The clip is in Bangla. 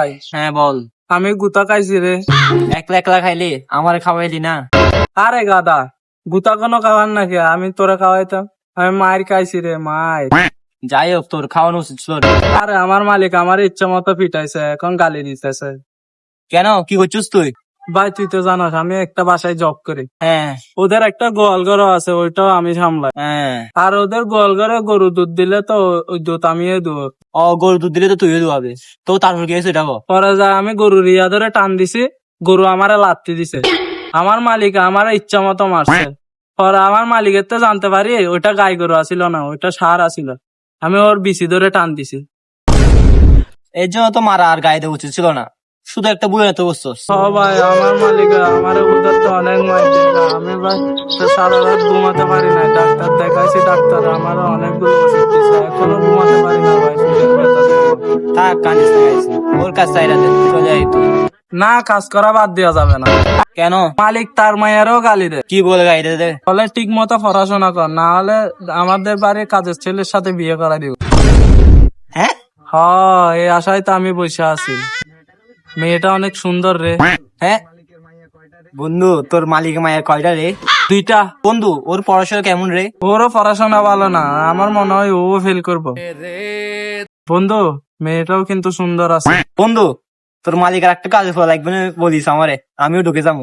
ভাই, হ্যাঁ বল। আমি গুতা খাইছি রে। একলা একলা খাইলি, আমার খাওয়াইলি না? আরে গাদা, গুতা কোনো খাওয়ার নাকি? আমি তোরা খাওয়াইতাম। আমি মায়ের খাইছি রে, মায়ের। যাই হোক, তোর খাওয়ানো উচিত ছিল। আরে আমার মালিক আমার ইচ্ছা মতো পিটাইছে, এখন গালি দিতেছে। কেন, কি করছিস তুই? ভাই তুই তো জানাস আমি একটা বাসায় জব করি। হ্যাঁ ওদের একটা গোয়াল ঘর আছে, ওইটাও আমি সামলাই। হ্যাঁ। আর ওদের গোয়াল ঘরে গরু দুধ দিলে তো ওই দুধ আমি দুধ। গরু দুধ দিলে তো তুইও দুয়াবে। তো তারপর কি হয়েছে এটা বল। পরে যায় আমি গরু রিয়া ধরে টান দিছি, গরু আমারে লাত্তি দিছে। আমার মালিক আমার ইচ্ছা মতো মারছে। পরে আমার মালিকের তো জানতে পারি ওইটা গাই গরু আসিল না, ওইটা সার আসিল। আমি ওর বিচি ধরে টান দিছি। এর জন্য তো মারা আর গায়ে দেওয়া উচিত ছিল না, শুধু একটা বুয়ে তো বসছস। ভাই আমার মালিক আমার উধার তো অনেক মাইছে। আমি ভাই তো সারা রাত ঘুমাতে পারি না, ডাক্তার দেখাইছি, ডাক্তার আমার অনেকগুলো ওষুধ দিছে, এখনো ঘুমাতে পারি না ভাই, শরীর ব্যথা দেয়। থাক, কানিস না গাইছি, ওর কাছ চাইরা দে, চলে যাই তুই। না, কাজ করা বাদ দেওয়া যাবে না। কেন? মালিক তার মায়েরও গালি দেয়, কি বলে গাইতে দে? বলে ঠিক মতো পড়াশোনা কর, না হলে আমাদের বাড়ির কাজের ছেলের সাথে বিয়ে করা দিব। হ্যাঁ হ্যাঁ, এই আশায় তো আমি বসে আছি। মেয়েটা অনেক সুন্দর রে। হ্যাঁ। বন্ধু, তোর মালিক মায়ের কয়টা রে? দুইটা। বন্ধু, ওর পড়াশোনা কেমন রে? ওরও পড়াশোনা ভালো না, আমার মনে হয় ও ফেল করবো। বন্ধু, মেয়েটাও কিন্তু সুন্দর আছে। বন্ধু, তোর মালিক আর একটা কাজে ফল লাগবে না বলিস আমারে, আমিও ঢুকে যাবো।